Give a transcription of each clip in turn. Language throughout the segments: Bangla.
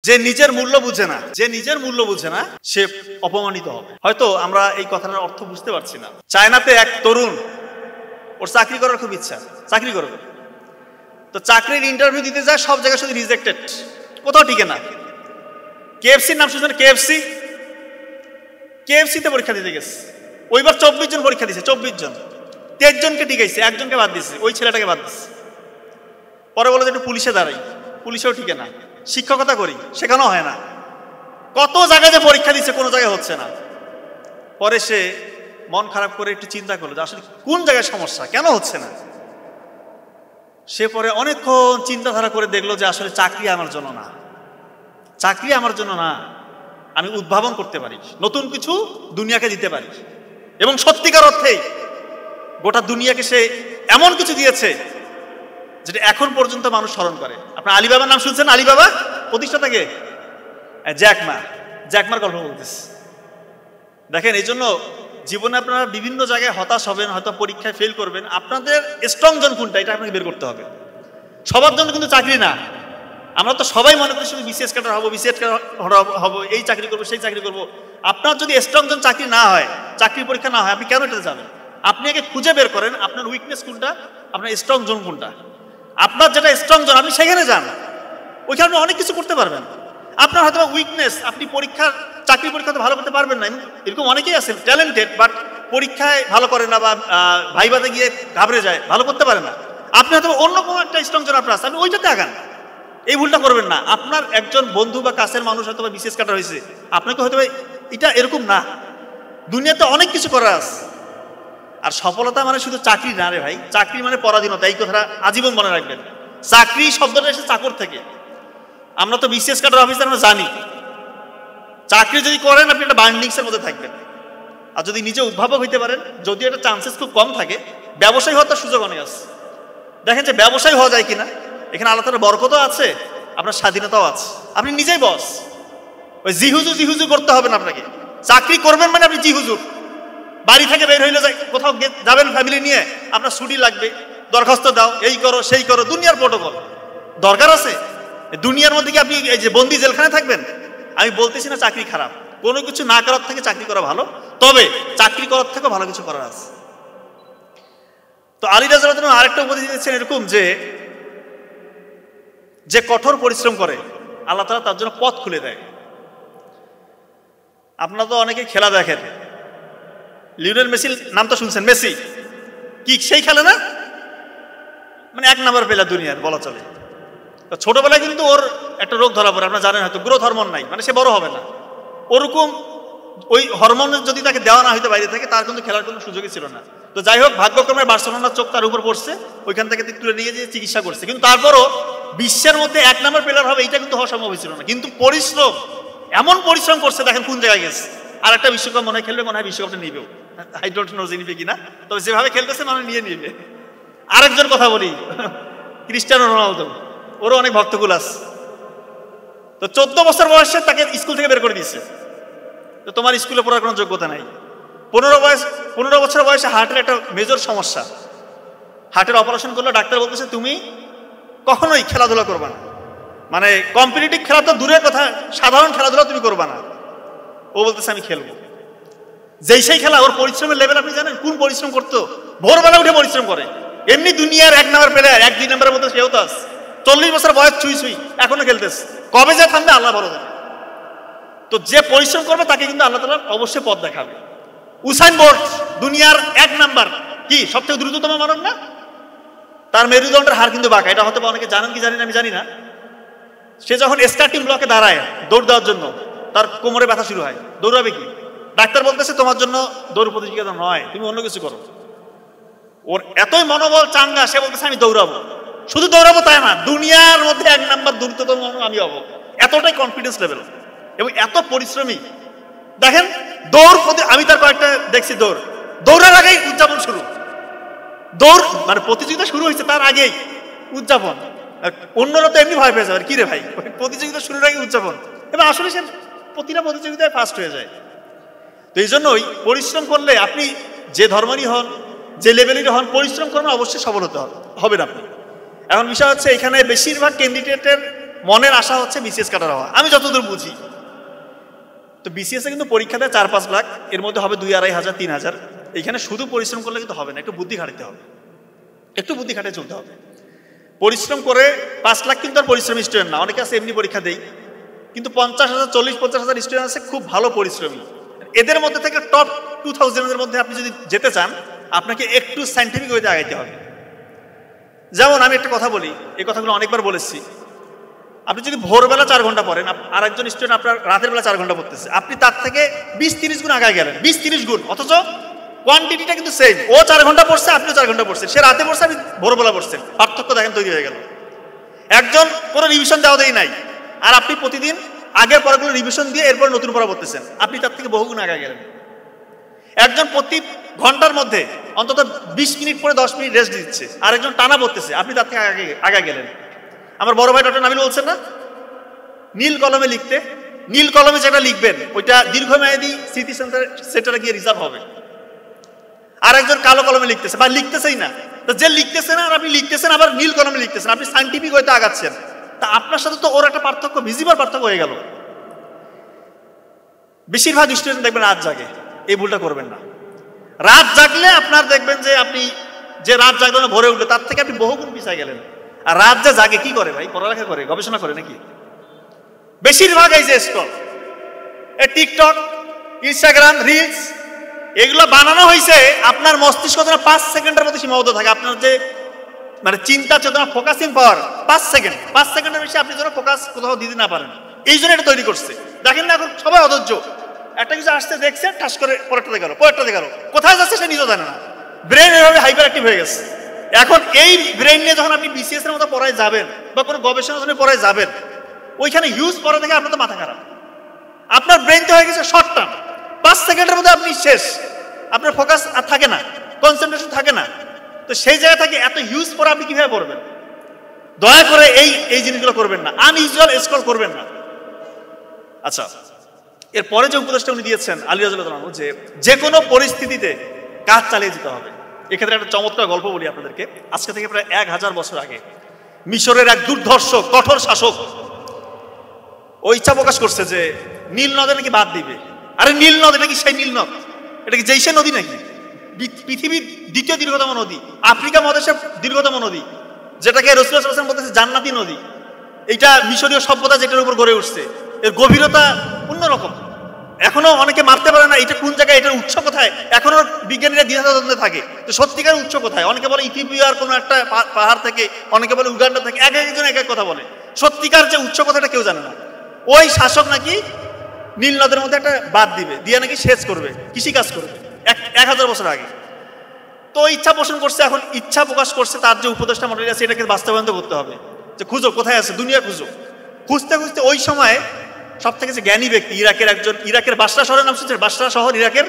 যে নিজের মূল্য বুঝে না সে অপমানিত হবে। হয়তো আমরা এই কথাটার অর্থ বুঝতে পারছি না। চায়নাতে এক তরুণ, ওর চাকরি করার খুব ইচ্ছা, চাকরি করবে, তো চাকরির ইন্টারভিউ দিতে যায়, সব জায়গায় শুধু রিজেক্টেড, কোথাও টিকে না। কেএফসির নাম শুনছেন? কেএফসিতে পরীক্ষা দিতে গেছে, ওইবার 24 জন পরীক্ষা দিছে, 24 জন, 23 জনকে টিকাইছে, একজনকে বাদ দিছে, ওই ছেলেটাকে বাদ দিছে। পরে বলে যে একটু পুলিশে দাঁড়াই, পুলিশেও টিকে না। শিক্ষকতা করি, সেখানেও হয় না। কত জায়গায় যে পরীক্ষা দিচ্ছে, কোনো জায়গায় হচ্ছে না। পরে সে মন খারাপ করে একটু চিন্তা করলো যে আসলে কোন জায়গায় সমস্যা, কেন হচ্ছে না। সে পরে অনেকক্ষণ চিন্তাধারা করে দেখলো যে আসলে চাকরি আমার জন্য না, আমি উদ্ভাবন করতে পারি, নতুন কিছু দুনিয়াকে দিতে পারি। এবং সত্যিকার অর্থেই গোটা দুনিয়াকে সে এমন কিছু দিয়েছে যেটা এখন পর্যন্ত মানুষ স্মরণ করে। আপনার আলিবাবার নাম শুনছেন? আলিবাবা প্রতিষ্ঠাতাকে জ্যাকমার গল্প বলতেছে। দেখেন, এই জন্য জীবনে আপনারা বিভিন্ন জায়গায় হতাশ হবেন, হয়তো পরীক্ষায় ফেল করবেন। আপনাদের স্ট্রং জোন কোনটা, এটা আপনাকে বের করতে হবে। সবার জন্য কিন্তু চাকরি না। আমরা তো সবাই মনে করি শুধু বিসিএস ক্যাডার হবো, এই চাকরি করবো, সেই চাকরি করবো। আপনার যদি স্ট্রং জোন চাকরি না হয়, চাকরির পরীক্ষা না হয়, আপনি কেন এটাতে যাবেন? আপনি আগে খুঁজে বের করেন আপনার উইকনেস কোনটা, আপনার স্ট্রং জোন কোনটা। আপনার যেটা স্ট্রং জোন, আপনি সেখানে যান, ওইখানে আপনি অনেক কিছু করতে পারবেন। আপনার হয়তো উইকনেস, আপনি চাকরি পরীক্ষাতে ভালো করতে পারবেন না, এরকম অনেকেই আছেন ট্যালেন্টেড, বাট পরীক্ষায় ভালো করে না, বা ভাইভাতে গিয়ে ঘাবড়ে যায়, ভালো করতে পারে না। আপনি হয়তো অন্য কোনো একটা স্ট্রং জোন আপনার আছে, আপনি ওইটাতে আগান। এই ভুলটা করবেন না। আপনার একজন বন্ধু বা কাছের মানুষ হয়তো বা বিসিএস ক্যাডার হয়েছে, আপনাকে হয়তো এটা এরকম না। দুনিয়াতে অনেক কিছু করার আছে। আর সফলতা মানে শুধু চাকরি না রে ভাই, চাকরি মানে পরাধীনতা। এই কথাটা আজীবন মনে রাখবেন। চাকরি শব্দটা এসে চাকর থেকে। আমরা তো বিসিএস ক্যাডার অফিসার, আমরা জানি চাকরি যদি করেন আপনি একটা বার্নিংসের মধ্যে থাকবেন। আর যদি নিজে উদ্ভাবক হইতে পারেন, যদিও এটা চান্সেস খুব কম থাকে, ব্যবসায়ী হওয়ার তার সুযোগ অনেক আছে। দেখেন যে ব্যবসায়ী হওয়া যায় কিনা, এখানে আল্লাহ তাআলার বরকতও আছে, আপনার স্বাধীনতাও আছে, আপনি নিজেই বস। ওই জিহুজু করতে হবে না আপনাকে। চাকরি করবেন মানে আপনি জিহুজুর। বাড়ি থেকে বের হইলে কোথাও যাবেন ফ্যামিলি নিয়ে, আপনার ছুটি লাগবে, দরখাস্ত দাও, এই করো সেই করো, দুনিয়ার প্রটোকল দরকার আছে। দুনিয়ার মধ্যে কি আপনি এই যে বন্দি জেলখানে থাকবেন? আমি বলতেছি না চাকরি খারাপ, কোনো কিছু না করার থেকে চাকরি করা ভালো, তবে চাকরি করার থেকেও ভালো কিছু করার আছে। তো আলী রাদিয়াল্লাহু আনহু আরেকটা উপদেশ দিয়েছেন এরকম, যে কঠোর পরিশ্রম করে আল্লাহ তাআলা তার জন্য পথ খুলে দেয়। আপনারা তো অনেকে খেলা দেখেন, লিওনেল মেসির নাম তো শুনছেন। মেসি কি সেই খেলে না, মানে 1 নাম্বার প্লেয়ার দুনিয়ার বলা চলে। তো ছোটবেলায় কিন্তু ওর একটা রোগ ধরা পড়ে, আপনারা জানেন হয়তো, গ্রোথ হরমোন নাই, মানে সে বড় হবে না। ওরকম ওই হরমোন যদি তাকে দেওয়া না হইতো বাইরে থেকে, তার কিন্তু খেলার কোনো সুযোগই ছিল না। তো যাই হোক, ভাগ্যক্রমে বার্সেলোনার চোখ তার উপর পড়ছে, ওইখান থেকে তুলে নিয়ে যেয়ে চিকিৎসা করছে। কিন্তু তারপরও বিশ্বের মধ্যে 1 নাম্বার প্লেয়ার হবে, এইটা কিন্তু হওয়া সম্ভব হয়েছিল না। কিন্তু পরিশ্রম, এমন পরিশ্রম করছে, দেখেন কোন জায়গায় গেছে। আর একটা বিশ্বকাপ মনে হয় খেলবে, মনে হয় বিশ্বকাপটা নিবেও, আই ডোন্ট নো যে নিবে কিনা, তবে যেভাবে খেলতেছে মনে নিয়ে নিবে। আরেকজন কথা বলি, ক্রিস্টিয়ানো রোনালদো, ওরও অনেক ভক্তকুল আছে। তো 14 বছর বয়সে তাকে স্কুল থেকে বের করে দিচ্ছে, তো তোমার স্কুলে পড়ার কোনো যোগ্যতা নাই। 15 বছর বয়সে হার্টের একটা মেজর সমস্যা, হার্টের অপারেশন করলো। ডাক্তার বলতেছে তুমি কখনোই খেলাধুলা করবা না, মানে কম্পিটিটিভ খেলা তো দূরের কথা, সাধারণ খেলাধুলা তুমি করবা না। ও বলতেছে আমি খেলবো। যেই সেই খেলা, ওর পরিশ্রমের লেভেল আপনি জানেন কোন পরিশ্রম করতো? ভোরবেলা উঠে পরিশ্রম করে। এমনি দুনিয়ার 1 নাম্বার প্লেয়ার, 1-2 নাম্বারের মধ্যে সেও তো আছে। 40 বছর বয়স ছুঁই এখনো খেলতেছে। কবে যা থামবে আল্লাহ বড় জানে। তো যে পরিশ্রম করবে তাকে কিন্তু আল্লাহ তাআলা অবশ্যই পথ দেখাবে। উসাইন বোল্ট দুনিয়ার 1 নাম্বার, কি সবথেকে দ্রুততম মানব না? তার মেরুদণ্ডের হাড় কিন্তু বাঁকা, এটা হয়তো অনেকে জানেন কি জানি না, আমি জানি না। সে যখন স্টার্টিং ব্লকে দাঁড়ায় দৌড় দেওয়ার জন্য, তার কোমরে ব্যথা শুরু হয়, দৌড়াবে কি? ডাক্তার বলতেছে তোমার জন্য দৌড় প্রতিযোগিতা নয়, তুমি অন্য কিছু করো। ওর এতই মনোবল চাঙ্গা, সে বলতেছে আমি দৌড়াবো। শুধু দৌড়াবো তাই না, দুনিয়ার মধ্যে 1 নাম্বার দ্রুততম আমি হবো, এতটাই কনফিডেন্স লেভেল এবং এত পরিশ্রমী। দেখেন আমি তার কয়েকটা দেখছি, দৌড়ার আগেই উদযাপন শুরু। দৌড় মানে প্রতিযোগিতা শুরু হয়েছে তার আগেই উদযাপন। অন্যরা তো এমনি ভয় পেয়ে যাবে, কি রে ভাই, প্রতিযোগিতা শুরুর আগে উদযাপন। এবং আসলে সে প্রতিটা প্রতিযোগিতায় ফার্স্ট হয়ে যায়। তো এই জন্যই পরিশ্রম করলে আপনি যে ধর্মেরই হন, যে লেভেলেরই হন, পরিশ্রম করলে অবশ্যই সফল হতে হবেন আপনি। এখন বিষয় হচ্ছে, এখানে বেশিরভাগ ক্যান্ডিডেটের মনের আশা হচ্ছে বিসিএস কাটার হওয়া, আমি যতদূর বুঝি। তো বিসিএস এ কিন্তু পরীক্ষা দেয় 4-5 লাখ, এর মধ্যে হবে 2-2.5 হাজার 3 হাজার। এইখানে শুধু পরিশ্রম করলে কিন্তু হবে না, একটু বুদ্ধি খাটাতে হবে, একটু বুদ্ধি খাটিয়ে চলতে হবে। পরিশ্রম করে 5 লাখ কিন্তু আর পরিশ্রমী স্টুডেন্ট না, অনেকে আছে এমনি পরীক্ষা দেই, কিন্তু 50,000, 40-50,000 স্টুডেন্ট আছে খুব ভালো পরিশ্রমী। এদের মধ্যে থেকে টপ 2000 এর মধ্যে আপনি যদি যেতে চান, আপনাকে একটু সায়েন্টিফিক ওয়েতে আগাইতে হবে। যেমন আমি একটা কথা বলি, এই কথাগুলো অনেকবার বলেছি, আপনি যদি ভোরবেলা 4 ঘন্টা পড়েন, আর একজন স্টুডেন্ট আপনার রাতের বেলা 4 ঘন্টা পড়তেছে, আপনি তার থেকে 20-30 গুণ আগায় গেলেন, 20-30 গুণ, অথচ কোয়ান্টিটিটা কিন্তু সেম। ও 4 ঘন্টা পড়ছে, আপনিও 4 ঘন্টা পড়ছেন, সে রাতে পড়ছে, আপনি ভোরবেলা পড়ছেন, পার্থক্য দেখেন তৈরি হয়ে গেল। একজন কোনো রিভিশন দেওয়া দেই নাই, আর আপনি প্রতিদিন আগের পড়াগুলো রিভিশন দিয়ে এরপর নতুন পড়া পড়তেছেন, আপনি তার থেকে বহুগুণ আগায় গেলেন। একজন প্রতি ঘন্টার মধ্যে অন্তত 20 মিনিট পরে 10 মিনিট রেস্ট দিচ্ছে, আর একজন টানা পড়তেছে, আপনি তার থেকে আগে গেলেন। আমার বড় ভাই ডক্টর নাবিল বলছেন না, নীল কলমে লিখতে, নীল কলমে যেটা লিখবেন ওইটা দীর্ঘমেয়াদী স্মৃতি সেন্টারে গিয়ে রিজার্ভ হবে। আর একজন কালো কলমে লিখতেছে বা লিখতেছেই না, তো যে লিখতেছে না আর আপনি লিখতেছেন, আবার নীল কলমে লিখতেছেন, আপনি সায়েন্টিফিক হইতে আগাচ্ছেন, তা আপনার সাথে তো ওর একটা পার্থক্য, ভিজিবল পার্থক্য হয়ে গেল। বেশিরভাগ স্টুডেন্ট দেখবেন রাত জাগে, এই ভুলটা করবেন না। রাত জাগলে আপনার দেখবেন যে আপনি যে রাত জাগলে না ভরে উঠলো, তার থেকে আপনি বহুগুণ পিছিয়ে গেলেন। আর রাত যে জাগে কি করে ভাই? পড়ালেখা করে, গবেষণা করে নাকি? বেশিরভাগ এই যে স্ক্রল, টিকটক, ইনস্টাগ্রাম, রিলস, এগুলো বানানো হয়েছে আপনার মস্তিষ্ক যেন 5 সেকেন্ডের মধ্যে সীমাবদ্ধ থাকে। আপনার যে মানে চিন্তা চেতনা, ফোকাসিং পাওয়ার 5 সেকেন্ডের বেশি আপনি যেন ফোকাস কোথাও দিতে না পারেন, এই জন্য এটা তৈরি করছে। দেখেন না এখন সবাই অধৈর্য, একটা কিছু আসতে দেখছে, ঠাস করে পরেরটাতে গেল, কোথায় যাচ্ছে সে নিজেও জানে না। ব্রেন এভাবে হাইপার অ্যাক্টিভ হয়ে গেছে। এখন এই ব্রেন নিয়ে যখন আপনি বিসিএস এর মতো পড়ায় যাবেন বা কোনো গবেষণার জন্য পড়ায় যাবেন, ওইখানে হিউজ পড়া থেকে আপনার তো মাথা খারাপ। আপনার ব্রেন তো হয়ে গেছে শর্ট টার্ম, 5 সেকেন্ডের মধ্যে আপনি শেষ, আপনার ফোকাস আর থাকে না, কনসেন্ট্রেশন থাকে না। তো সেই জায়গা থেকে এত হিউজ পড়া আপনি কিভাবে পড়বেন? দয়া করে এই জিনিসগুলো করবেন না, আনইউজুয়াল স্ক্রল করবেন না। আচ্ছা, এরপরে যে উপদেশটা উনি দিয়েছেন আলী রাদিয়াল্লাহু তাআলা, যে কোনো পরিস্থিতিতে কাজ চালিয়ে যেতে হবে। এক্ষেত্রে একটা চমৎকার গল্প বলি আপনাদেরকে। আজকে থেকে প্রায় 1000 বছর আগে মিশরের এক দুর্ধর্ষ কঠোর শাসক ও ইচ্ছা প্রকাশ করছে যে নীল নদে নাকি বাদ দিবে। আরে নীল নদ, এটা কি সেই নীল নদ? এটা কি যেই সে নদী নাকি? পৃথিবীর দ্বিতীয় দীর্ঘতম নদী, আফ্রিকা মহাদেশের দীর্ঘতম নদী, যেটাকে রাসূলুল্লাহ সাল্লাল্লাহু আলাইহি ওয়াসাল্লাম বলতেছে জান্নাতি নদী। এটা মিশরীয় সভ্যতা যেটার উপর গড়ে উঠছে, এর গভীরতা অন্যরকম। এখনো অনেকে মারতে পারে না এটা কোন জায়গায়, এটার উৎস কোথায়, এখনো বিজ্ঞানীরা দ্বিধাদ্বন্দ্বে থাকে। তো সত্যিকার উৎস কোথায়? অনেকে বলে ইথিওপিয়ার কোনো একটা পাহাড় থেকে, অনেকে বলে উগান্ডা থেকে, একজন এক এক কথা বলে। সত্যিকার যে উৎস কথাটা কেউ জানে না। ওই শাসক নাকি নীল নদের মধ্যে একটা বাদ দিবে, দিয়ে নাকি সেচ করবে, কৃষিকাজ করবে 1000 বছর আগে। তো ইচ্ছা পোষণ করছে, এখন ইচ্ছা প্রকাশ করছে, তার যে উপদেষ্টা মণ্ডলী আছে এটাকে বাস্তবায়ন করতে হবে। যে খুঁজো কোথায় আছে, দুনিয়া খুঁজো। খুঁজতে খুঁজতে ওই সময় সব থেকে যে জ্ঞানী ব্যক্তি, ইরাকের বাসরা শহরের নাম শুনছেন? বাসরা শহর ইরাকের,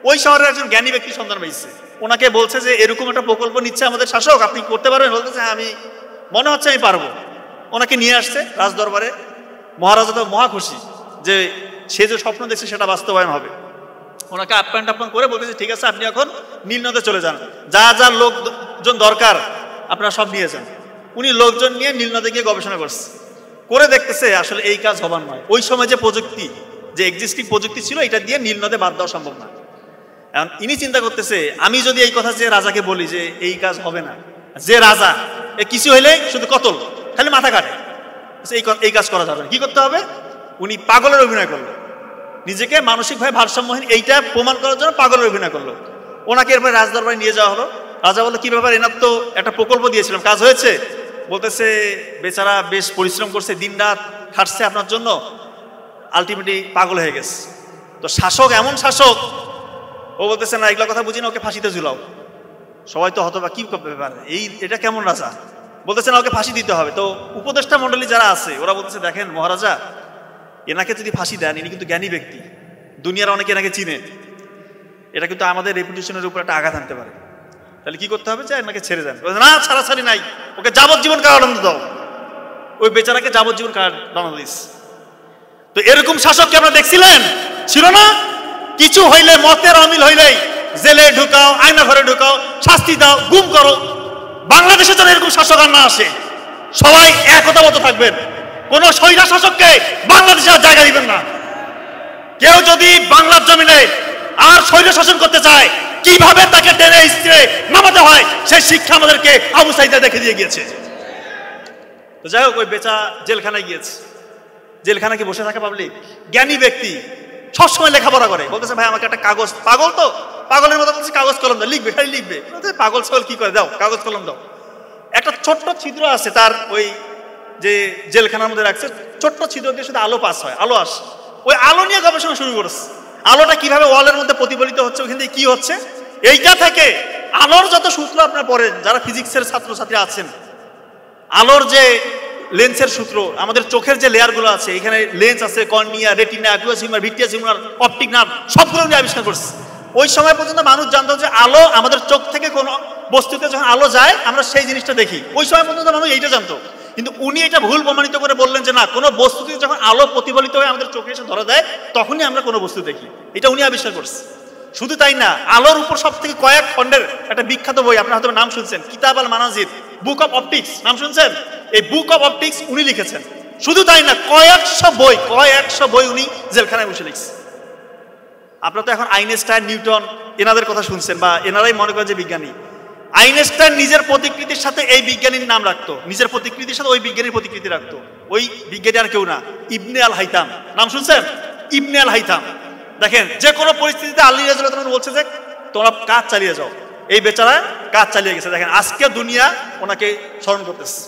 ওই শহরের একজন জ্ঞানী ব্যক্তি সন্ধান পেয়েছে। ওনাকে বলছে যে এরকম একটা প্রকল্প নিচ্ছে আমাদের শাসক, আপনি করতে পারবেন? বলতেছে হ্যাঁ, আমি মনে হচ্ছে আমি পারবো। ওনাকে নিয়ে আসছে রাজ দরবারে। মহারাজা তো মহা খুশি যে সে যে স্বপ্ন দেখছে সেটা বাস্তবায়ন হবে। ওনাকে আপ্যায়ন টাপ্যায়ন করে বলতেছে ঠিক আছে, আপনি এখন নীল নদে চলে যান, যা যা লোকজন দরকার আপনারা সব নিয়ে যান। উনি লোকজন নিয়ে নীল নদে গিয়ে গবেষণা করছে, করে দেখতেছে আসলে এই কাজ হবার নয়। ওই সময় যে প্রযুক্তি, যে এক্সিস্টিং প্রযুক্তি ছিল, এটা দিয়ে নীল নদে বাদ দেওয়া সম্ভব না। এখন ইনি চিন্তা করতেছে আমি যদি এই কথা যে রাজাকে বলি যে এই কাজ হবে না, যে রাজা এ কিছু হইলে শুধু কতল, খালি মাথা কাটে, এই কাজ করা যাবে না। কি করতে হবে? উনি পাগলের অভিনয় করলো, নিজেকে মানসিকভাবে ভারসাম্যহীন এইটা প্রমাণ করার জন্য পাগলের অভিনয় করলো। ওনাকে এরপরে রাজদরবারে নিয়ে যাওয়া হলো। রাজা বললো কি ব্যাপার, এনার তো একটা প্রকল্প দিয়েছিলাম, কাজ হয়েছে? বলতেছে বেচারা বেশ পরিশ্রম করছে, দিন রাত খাটছে আপনার জন্য, আলটিমেটলি পাগল হয়ে গেছে। তো শাসক এমন শাসক, ও বলতেছে না এগুলো কথা বুঝি না, ওকে ফাঁসিতে ঝুলাও। সবাই তো হতবা, কি ব্যাপার, এটা কেমন রাজা? বলতেছে না ওকে ফাঁসি দিতে হবে। তো উপদেষ্টা মণ্ডলী যারা আছে ওরা বলতেছে দেখেন মহারাজা, এনাকে যদি ফাঁসি দেন, ইনি কিন্তু জ্ঞানী ব্যক্তি, দুনিয়ার অনেকে এনাকে চিনে, এটা কিন্তু আমাদের রেপুটেশনের উপর একটা আঘাত আনতে পারে। তাহলে কি করতে হবে? যে এনাকে ছেড়ে দেন। না, ছাড়াছাড়ি নাই, ওকে যাবজ্জীবন কারাদণ্ড দাও। ওই বেচারাকে যাবজ্জীবন কারাদণ্ড দিস। তো এরকম শাসক কি আপনারা দেখছিলেন? ছিল না? কিছু হইলে, মতের অমিল হইলেই জেলে ঢুকাও, আয়না ঘরে ঢুকাও, শাস্তি দাও, গুম করো। বাংলাদেশে যেন এরকম শাসক আর না আসে, সবাই একতাবদ্ধ থাকবেন। কোন স্বৈর শাসককে বাংলাদেশে আর জায়গা দিবেন না। কেউ যদি বাংলার জমিনে আর স্বৈর শাসন করতে চায়, কিভাবে তাকে টেনে ইস্ত্রে নামাতে হয় সেই শিক্ষা আমাদেরকে আবু সাঈদ দেখে দিয়ে গিয়েছে। তো যাই হোক, ওই বেচা জেলখানায় গিয়েছে। জেলখানায় কি বসে থাকে পাবলিক? জ্ঞানী ব্যক্তি, সবসময় লেখাপড়া করে, বলতেছে ভাই আমাকে একটা কাগজ, পাগল তো পাগলের মতো বলছে কাগজ কলম দাও, লিখবে, খালি লিখবে। পাগল ছাগল কি করে, দাও কাগজ কলম দাও। একটা ছোট্ট ছিদ্র আছে তার ওই যে জেলখানার মধ্যে রাখছে, ছোট্ট ছিদ্র দিয়ে শুধু আলো পাস হয়, আলো আসে। ওই আলো নিয়ে গবেষণা শুরু করেছে, আলোটা কিভাবে ওয়ালের মধ্যে প্রতিফলিত হচ্ছে, ওখান থেকে কি হচ্ছে। এইটা থেকে আলোর যত সূত্র আপনারা পড়েন, যারা ফিজিক্সের ছাত্রছাত্রী আছেন, আলোর যে লেন্সের সূত্র, আমাদের চোখের যে লেয়ারগুলো আছে, এখানে লেন্স আছে, cornea, retina, aqueous humour, vitreous humour, optic nerve, সবগুলো নিয়ে আবিষ্কার করছে। ওই সময় পর্যন্ত মানুষ জানতো যে আলো আমাদের চোখ থেকে কোনো বস্তুতে যখন আলো যায় আমরা সেই জিনিসটা দেখি। ওই সময় পর্যন্ত মানুষ এইটা জানতো, কিন্তু উনি এটা ভুল প্রমাণিত করে বললেন যে না, কোনো বস্তুতে যখন আলো প্রতিফলিত হয়ে আমাদের চোখে এসে ধরা দেয় তখনই আমরা কোনো বস্তু দেখি। এটা উনি আবিষ্কার করছে। শুধু তাই না, আলোর উপর সব থেকে কয়েক খণ্ডের একটা বিখ্যাত বই, আপনারা হয়তো নাম শুনছেন, কিতাব আল মানাজির, বুক অফ অপটিক্স, নাম শুনছেন? এই বুক অফ অপটিক্স উনি লিখেছেন। শুধু তাই না, কয়েকশো বই উনি জেলখানায় বসে লিখছে। আপনারা তো এখন আইনস্টাইন, নিউটন এনাদের কথা শুনছেন, বা এনারাই মনে করেন যে বিজ্ঞানী। আইনস্টাইন নিজের প্রতিকৃতির সাথে এই বিজ্ঞানীর নাম রাখতো, নিজের প্রতিকৃতির সাথে ওই বিজ্ঞানীর প্রতিকৃতি রাখতো। ওই বিজ্ঞানী আর কেউ না, ইবনে আল হাইতাম, নাম শুনছেন? ইবনে আল হাইতাম। দেখেন, যে কোনো পরিস্থিতিতে আলী রাদিয়াল্লাহু তাআলা বলছে যে তোমরা কাজ চালিয়ে যাও, এই বেচারা কাজ চালিয়ে গেছে। দেখেন আজকে দুনিয়া ওনাকে স্মরণ করতেছে।